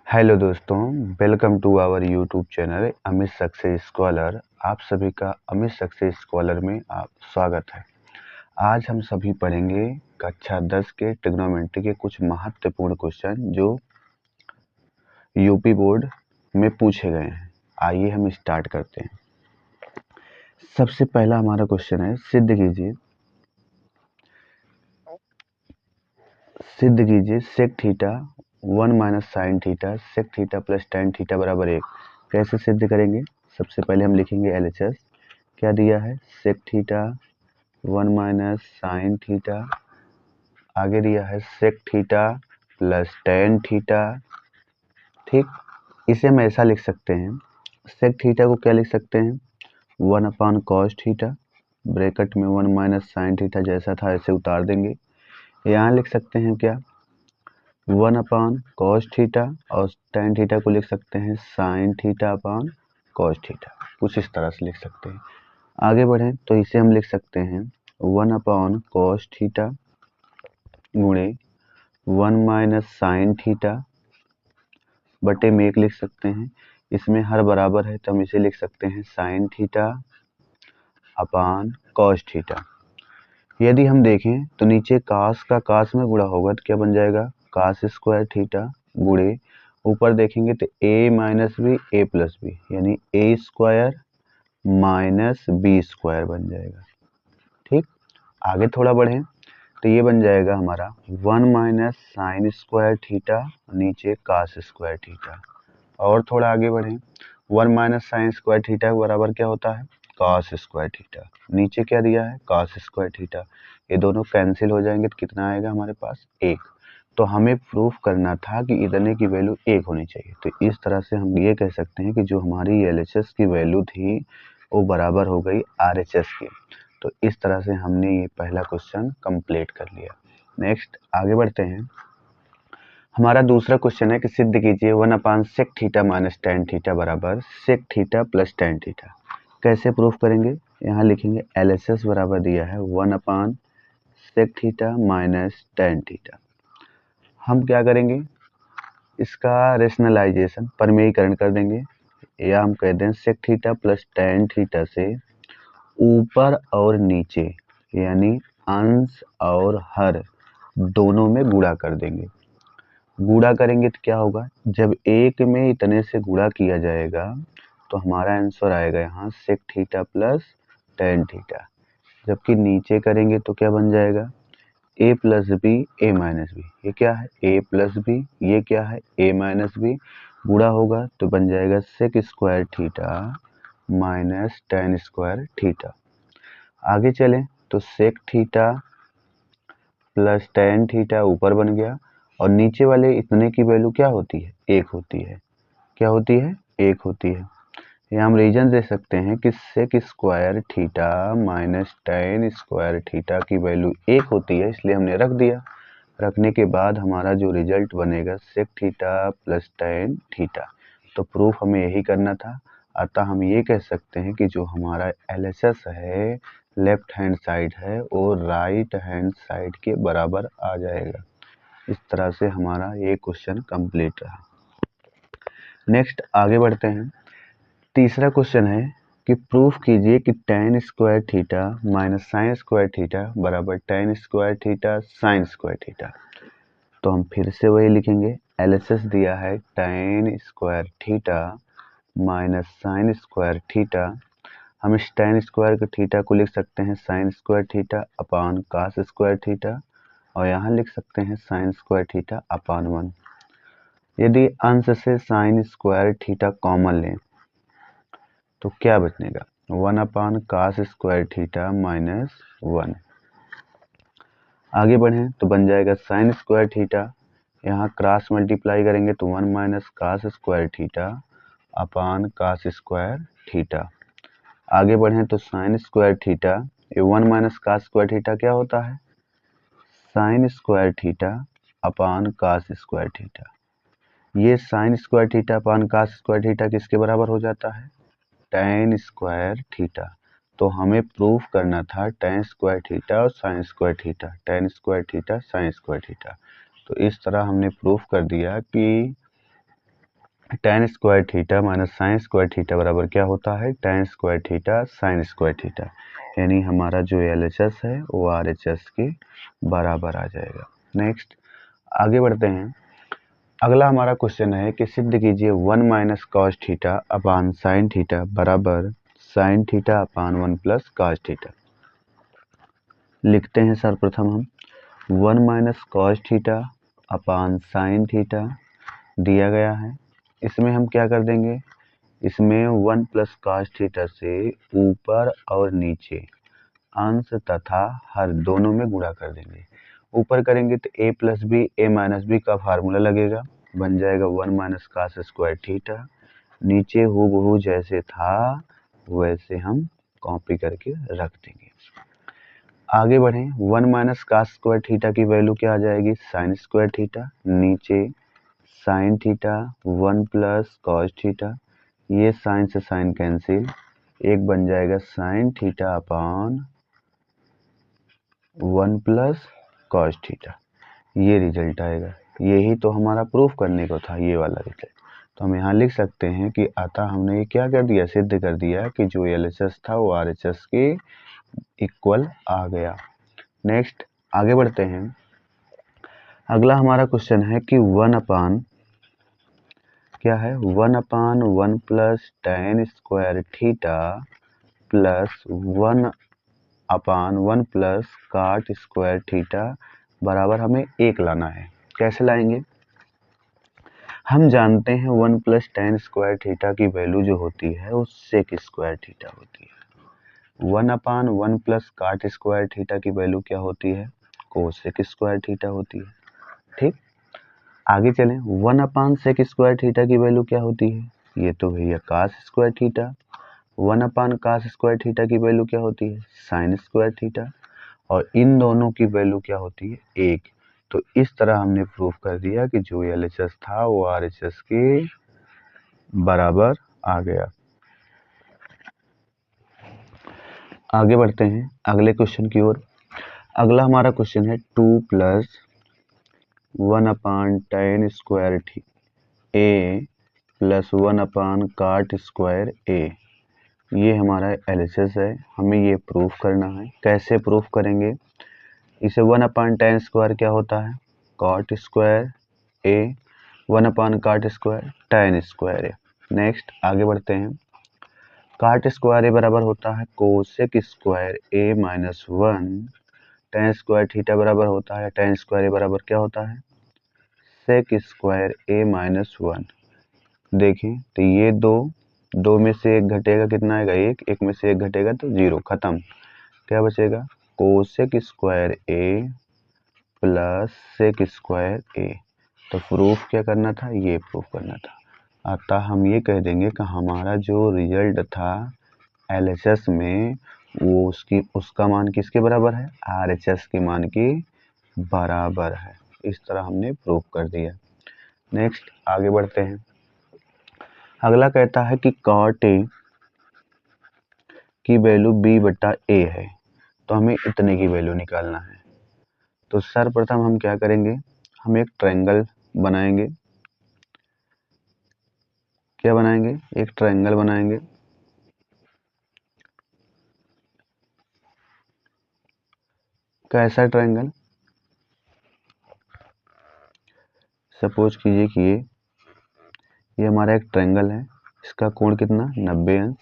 Hello दोस्तों, welcome to our YouTube channel Amit success scholar. आप सभी का अमित सक्सेस स्कॉलर में आप स्वागत है। आज हम सभी पढ़ेंगे कक्षा 10 के ट्रिग्नोमेट्री के कुछ महत्वपूर्ण क्वेश्चन जो यूपी बोर्ड में पूछे गए हैं। आइए हम स्टार्ट करते हैं। सबसे पहला हमारा क्वेश्चन है, सिद्ध कीजिए sec theta 1 minus sine theta sec theta plus tan theta बराबर 1। कैसे सिद्ध करेंगे? सबसे पहले हम लिखेंगे LHS। क्या दिया है? Sec theta 1 minus sine theta, आगे दिया है sec theta plus tan theta. ठीक, इसे हम ऐसा लिख सकते हैं, सेक थीटा को क्या लिख सकते हैं? 1 अपॉन कॉस थीटा, ब्रैकेट में 1 माइनस साइन थीटा जैसा था ऐसे उतार देंगे। यहाँ लिख सकते हैं क्या? 1 अपॉन कॉस थीटा और टेन थीटा को लिख सकते हैं sine theta upon cos theta. कुछ इस तरह से लिख सकते हैं। आगे बढ़ें तो इसे हम लिख सकते हैं 1 अपॉन कॉस थीटा गुणे 1 माइनस साइन थीटा बटे में 1 लिख सकते हैं। इसमें हर बराबर है तो हम इसे लिख सकते हैं sine theta upon cos theta. यदि हम देखें तो नीचे कास का कास में गुणा होगा तो क्या बन जाएगा? कास स्क्वायर थीटा गुणे ऊपर देखेंगे तो a minus B A plus B, यानी A square minus B square बन जाएगा। ठीक, आगे थोड़ा बढ़ें तो ये बन जाएगा हमारा 1 माइनस साइन स्क्वायर थीटा नीचे कास स्क्वायर थीटा। और थोड़ा आगे बढ़ें, 1 माइनस साइन स्क्वायर थीटा बराबर क्या होता है? Cos square theta. नीचे क्या दिया है? Cos square theta. ये दोनों कैंसिल हो जाएंगे तो कितना आएगा हमारे पास? 1। तो हमें प्रूफ करना था कि इतने की वैल्यू 1 होनी चाहिए। तो इस तरह से हम ये कह सकते हैं कि जो हमारी LHS की वैल्यू थी वो बराबर हो गई RHS की। तो इस तरह से हमने ये पहला क्वेश्चन कंप्लीट कर लिया। नेक्स्ट आगे बढ़ते हैं। हमारा दूसरा क्वेश्चन है कि सिद्ध कीजिए 1 upon sec theta minus tan theta बराबर sec theta plus tan theta. कैसे प्रूफ करेंगे? यहाँ लिखेंगे LHS बराबर दिया है 1 upon sec theta minus tan theta. हम क्या करेंगे? इसका रेशनलाइजेशन परमेयीकरण कर देंगे, या हम कह दें sec theta plus tan theta से ऊपर और नीचे यानी अंश और हर दोनों में गुणा कर देंगे। गुणा करेंगे तो क्या होगा? जब एक में इतने से गुणा किया जाएगा तो हमारा आंसर आएगा यहाँ sec theta plus tan theta. जबकि नीचे करेंगे तो क्या बन जाएगा? a plus B A minus B. ये क्या है? a प्लस बी, ये क्या है? a minus B. गुणा होगा तो बन जाएगा sec square theta minus tan square theta. आगे चलें तो sec theta plus tan theta ऊपर बन गया और नीचे वाले इतने की वैल्यू क्या होती है? 1 होती है। क्या होती है? 1 होती है। यहाँ हम रीजन दे सकते हैं कि sec square theta minus tan square theta की वैल्यू 1 होती है, इसलिए हमने रख दिया। रखने के बाद हमारा जो रिजल्ट बनेगा sec theta plus tan theta. तो प्रूफ हमें यही करना था। अतः हम ये कह सकते हैं कि जो हमारा LHS है लेफ्ट हैंड साइड है वो राइट हैंड साइड के बराबर आ जाएगा। इस तरह से हमारा ये क्वेश्चन कंप्लीट रहा। नेक्स्ट आगे बढ़ते हैं। तीसरा क्वेश्चन है कि प्रूफ कीजिए कि tan square theta minus sine square theta बराबर tan square theta sine square theta. तो हम फिर से वही लिखेंगे, LHS दिया है tan square theta minus sine square theta. हम इस टेन स्क्वायर के थीटा को लिख सकते हैं sine square theta upon cos square theta, और यहाँ लिख सकते हैं साइन स्क्वायर थीटा अपॉन 1। यदि अंश से साइन स्क्वायर थीटा कॉमन लें तो क्या बचेगा? 1 upon cos square theta minus 1। आगे बढ़ें तो बन जाएगा साइन स्क्वायर थीटा, यहाँ क्रॉस मल्टीप्लाई करेंगे तो 1 minus cos square theta upon cos square theta. आगे बढ़ें तो साइन स्क्वायर थीटा, ये 1 माइनस कास स्क्वायर थीटा क्या होता है? Sine square theta upon cos square theta. ये sine square theta upon cos square theta किसके बराबर हो जाता है? Tan square theta. तो हमें प्रूफ करना था टेन स्क्वायर थीटा और sine square theta, tan square theta sine square theta. तो इस तरह हमने प्रूफ कर दिया कि tan square theta minus sine square theta बराबर क्या होता है, tan square theta sine square theta, यानी हमारा जो LHS है वो RHS के बराबर आ जाएगा। नेक्स्ट आगे बढ़ते हैं। अगला हमारा क्वेश्चन है कि सिद्ध कीजिए 1 minus cos theta upon sine theta बराबर sine theta upon 1 plus cos theta. लिखते हैं सर्वप्रथम हम 1 minus cos theta upon sine theta दिया गया है। इसमें हम क्या कर देंगे, इसमें 1 प्लस कॉस थीटा से ऊपर और नीचे अंश तथा हर दोनों में गुणा कर देंगे। ऊपर करेंगे तो a plus B A minus B का फार्मूला लगेगा, बन जाएगा 1 माइनस कॉस स्क्वायर थीटा। नीचे हूबहू जैसे था वैसे हम कॉपी करके रख देंगे। आगे बढ़ें, 1 माइनस कॉस स्क्वायर थीटा की वैल्यू क्या आ जाएगी, साइन स्क्वायर थीटा। नीचे sine theta 1 plus cos theta, ये साइन से साइन कैंसिल, एक बन जाएगा sign theta upon 1 plus cos theta, ये रिजल्ट आएगा। यही तो हमारा प्रूफ करने को था, ये वाला रिजल्ट। तो हम यहाँ लिख सकते हैं कि अतः हमने ये क्या कर दिया, सिद्ध कर दिया कि जो LHS था वो RHS के इक्वल आ गया। नेक्स्ट आगे बढ़ते हैं। अगला हमारा क्वेश्चन है कि 1 अपान क्या है, 1 अपान 1 plus tan square theta plus 1 अपान 1 प्लस काट स्क्वायर थीटा बराबर हमें 1 लाना है। कैसे लाएंगे, हम जानते हैं 1 प्लस tan स्क्वायर थीटा की वैल्यू जो होती है वो सेक स्क्वायर थीटा होती है। 1 अपान 1 प्लस काट स्क्वायर थीटा की वैल्यू क्या होती है, कोसेक स्क्वायर थीटा होती है। ठीक, आगे चलें, 1 अपान सेक स्क्वायर थीटा की वैल्यू क्या होती है, ये तो भैया कास square theta. 1 upon cos square theta की वैल्यू क्या होती है, साइन स्क्वायर थीटा, और इन दोनों की वैल्यू क्या होती है, 1। तो इस तरह हमने प्रूफ कर दिया कि जो LHS था वो RHS के बराबर आ गया। आगे बढ़ते हैं अगले क्वेश्चन की ओर। अगला हमारा क्वेश्चन है 2 प्लस 1 अपान tan स्क्वायर ए प्लस 1 अपान काट स्क्वायर ए, ये हमारा LHS है। हमें ये प्रूफ करना है। कैसे प्रूफ करेंगे, इसे 1 अपान tan स्क्वायर क्या होता है, कॉट स्क्वायर ए, 1 अपान काट स्क्वायर tan स्क्वायर ए। नेक्स्ट आगे बढ़ते हैं। काट स्क्वायर ए बराबर होता है कोसेक स्क्वायर ए माइनस 1, tan स्क्वायर थीटा बराबर होता है tan स्क्वायर ए बराबर क्या होता है, सेक स्क्वायर ए माइनस 1। देखें तो ये दो में से एक घटेगा, कितना आएगा, एक में से एक घटेगा तो 0, खत्म। क्या बचेगा, कोसेक स्क्वायर ए प्लस सेक स्क्वायर ए। तो प्रूफ क्या करना था, ये प्रूफ करना था। अतः हम ये कह देंगे कि हमारा जो रिजल्ट था LHS में वो उसका मान किसके बराबर है, RHS के मान के बराबर है। इस तरह हमने प्रूफ कर दिया। नेक्स्ट आगे बढ़ते हैं। अगला कहता है कि कॉट ए की वैल्यू b बटा a है, तो हमें इतने की वैल्यू निकालना है। तो सर्वप्रथम हम क्या करेंगे, हम एक ट्रायंगल बनाएंगे। क्या बनाएंगे, एक ट्रायंगल बनाएंगे। कैसा ट्रायंगल, सपोज कीजिए कि ये हमारा एक ट्रायंगल है, इसका कोण कितना, 90 अंश।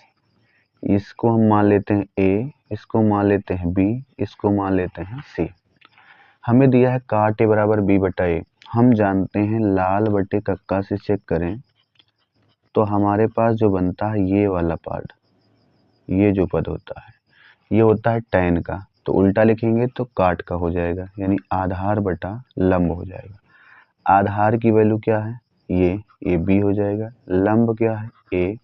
इसको हम मान लेते हैं a, इसको मान लेते हैं b, इसको मान लेते हैं c। हमें दिया है काट ए बराबर b बटा ए। हम जानते हैं लाल बटे कक्का से चेक करें तो हमारे पास जो बनता है ये वाला पार्ट, ये जो पद होता है ये होता है tan का, तो उल्टा लिखेंगे तो काट का हो जाएगा, यानी आधार बटा लंब हो जाएगा। आधार की वैल्यू क्या है, ये b हो जाएगा, लंब क्या है a।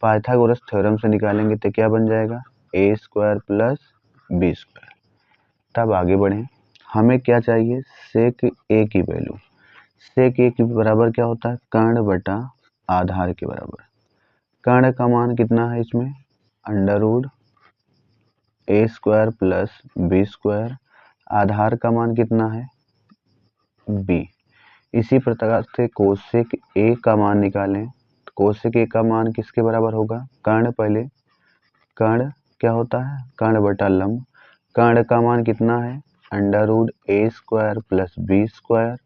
पाइथागोरस थ्योरम से निकालेंगे तो क्या बन जाएगा, a square plus b square. तब आगे बढ़ें, हमें क्या चाहिए, सेक a की वैल्यू। सेक a के बराबर क्या होता है, कर्ण बटा आधार के बराबर। कर्ण का मान कितना है इसमें, under root a square plus b square. आधार का मान कितना है, b। इसी प्रकार से कोसेक a का मान निकालें कोसेक ए का मान किसके बराबर होगा, कर्ण, पहले कर्ण क्या होता है, कर्ण बटा लंब। कर्ण का मान कितना है, √a² + b²।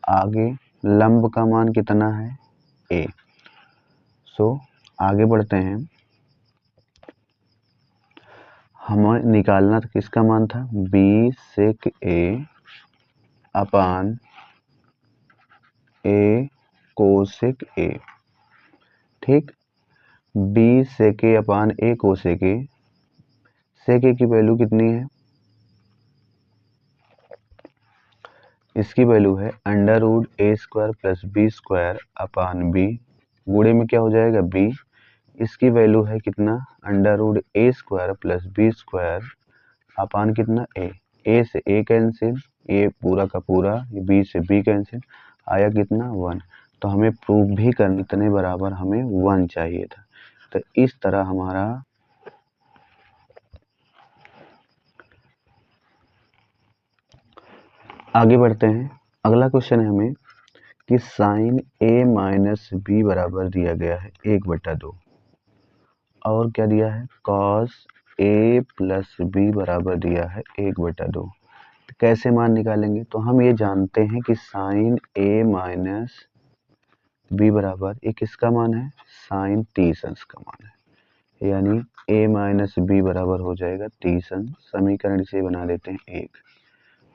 आगे लंब का मान कितना है, a। आगे बढ़ते हैं, हमें निकालना किसका मान था, b sec a upon a cosec a। ठीक, b sec a upon a cosec a। सेक ए की वैल्यू कितनी है, इसकी वैल्यू है √a² + b² अपान b। गुणे में क्या हो जाएगा, b। इसकी वैल्यू है कितना, √a² + b² अपान कितना, a से a कैंसिल, a पूरा का पूरा, b से b कैंसिल, आया कितना 1। तो हमें प्रूव भी करना इतने बराबर हमें 1 चाहिए था। तो इस तरह हमारा आगे बढ़ते हैं। अगला क्वेश्चन है हमें कि साइन a - b बराबर दिया गया है 1/2 और क्या दिया है, कॉस a + b बराबर दिया है 1/2। तो कैसे मान निकालेंगे, तो हम ये जानते हैं कि साइन a - b बराबर ये किसका मान है, साइन 30 अंश का मान है, यानी a - b बराबर हो जाएगा 30 अंश। समीकरण इसे बना देते हैं 1।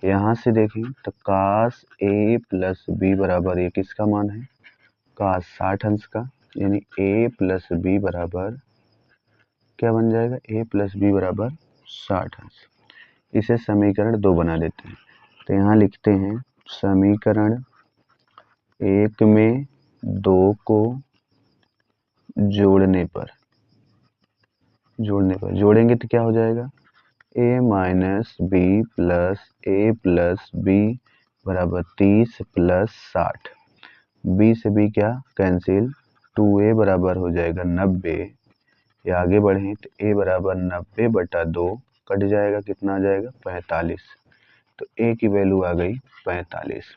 यहाँ से देखें तो cos a + b बराबर ये किसका मान है, cos 60 अंश का, यानी a + b बराबर क्या बन जाएगा, a + b बराबर 60 अंश। इसे समीकरण 2 बना देते हैं। तो यहाँ लिखते हैं समीकरण 1 में 2 को जोड़ने पर जोड़ेंगे तो क्या हो जाएगा, a - b + a + b बराबर 30 + 60। b से b क्या कैंसिल, 2a बराबर हो जाएगा 90। या आगे बढ़ें तो a बराबर 90/2 कट जाएगा, कितना आ जाएगा 45। तो a की वैल्यू आ गई 45।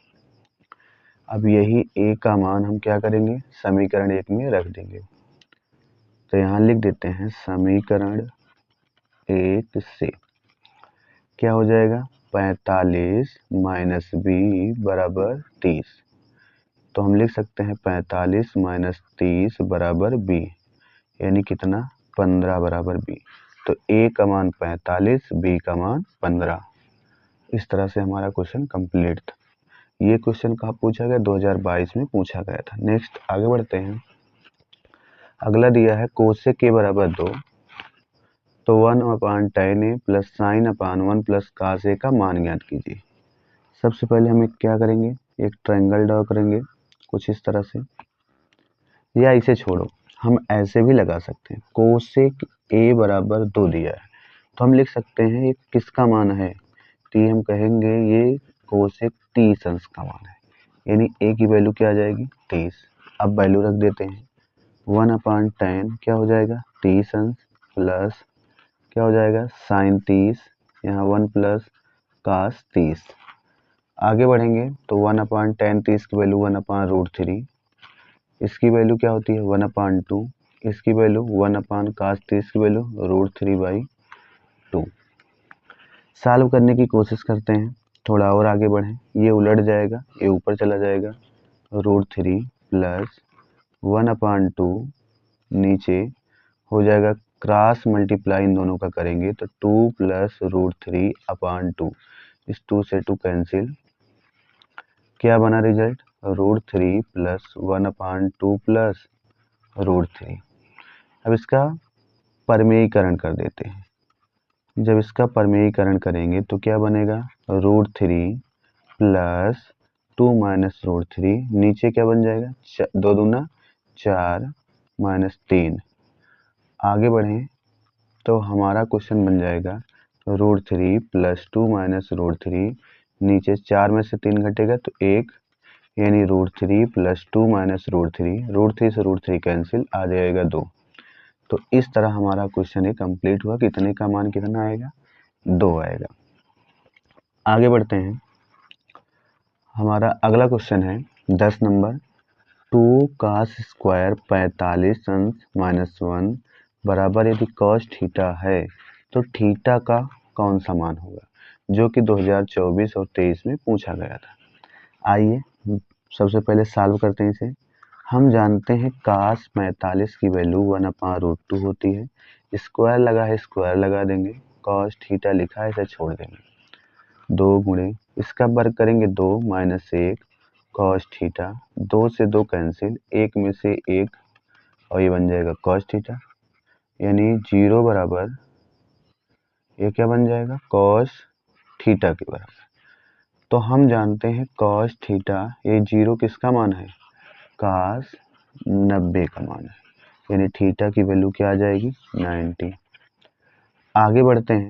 अब यही a का मान हम क्या करेंगे, समीकरण 1 में रख देंगे। तो यहाँ लिख देते हैं समीकरण 1 से क्या हो जाएगा, 45 - b बराबर 30। तो हम लिख सकते हैं 45 - 30 बराबर b, यानी कितना 15 बराबर b। तो a का मान 45, b का मान 15। इस तरह से हमारा क्वेश्चन कंप्लीट था। ये क्वेश्चन कहाँ पूछा गया, 2022 में पूछा गया था। नेक्स्ट आगे बढ़ते हैं। अगला दिया है कोसेक के बराबर 2, तो 1/tan a + sin upon 1 + cos a का मान ज्ञात कीजिए। सबसे पहले हम क्या करेंगे, एक ट्रायंगल ड्रॉ करेंगे कुछ इस तरह से, या इसे छोड़ो हम ऐसे भी लगा सकते हैं। कोसेक a बराबर 2 दिया है तो हम लिख सकते हैं ये किसका मान है, तो ये हम कहेंगे ये कोसेक 30 अंश का मान है, यानी a की वैल्यू क्या आ जाएगी 30। अब वैल्यू रख देते हैं, 1/tan क्या हो जाएगा 30 अंश प्लस क्या हो जाएगा साइन 30, यहाँ 1 + cos 30। आगे बढ़ेंगे तो 1/tan 30 की वैल्यू 1/√3, इसकी वैल्यू क्या होती है 1/2, इसकी वैल्यू 1/cos 30 की वैल्यू √3/2। सॉल्व करने की कोशिश करते हैं, थोड़ा और आगे बढ़ें, ये उलट जाएगा, ये ऊपर चला जाएगा, √3 + 1/2 नीचे हो जाएगा, क्रॉस मल्टीप्लाई इन दोनों का करेंगे तो 2 + √3/2। इस 2 से 2 कैंसिल, क्या बना रिजल्ट, √3 + 1/2 + √3। अब इसका परमेयीकरण कर देते हैं। जब इसका परमेयीकरण करेंगे तो क्या बनेगा, √3 + 2 - √3 नीचे क्या बन जाएगा 2 दूना 4 - 3। आगे बढ़ें तो हमारा क्वेश्चन बन जाएगा √3 + 2 - √3 नीचे 4 में से 3 घटेगा तो 1, यानी √3 + 2 - √3, √3 से √3 कैंसिल, आ जाएगा 2। तो इस तरह हमारा क्वेश्चन ये कंप्लीट हुआ। कितने का मान कितना आएगा, 2 आएगा। आगे बढ़ते हैं, हमारा अगला क्वेश्चन है 10 नंबर 2 cos स्क्वायर 45 अंश -1 बराबर यदि cos थीटा है तो थीटा का कौन सा मान होगा, जो कि 2024 और 23 में पूछा गया था। आइए सबसे पहले सॉल्व करते हैं इसे। हम जानते हैं cos 45 की वैल्यू 1/√2 होती है। स्क्वायर लगा है, स्क्वायर लगा देंगे। cos थीटा लिखा है, इसे छोड़ देंगे। 2 गुणे इसका वर्ग करेंगे 2 -1 cos थीटा, 2 से 2 कैंसिल, 1 में से 1 और ये बन जाएगा cos थीटा, यानी 0 बराबर ये क्या बन जाएगा cos थीटा के बराबर। तो हम जानते हैं cos थीटा, ये 0 किसका मान है, cos 90 का मान है, यानी थीटा की वैल्यू क्या आ जाएगी 90। आगे बढ़ते हैं।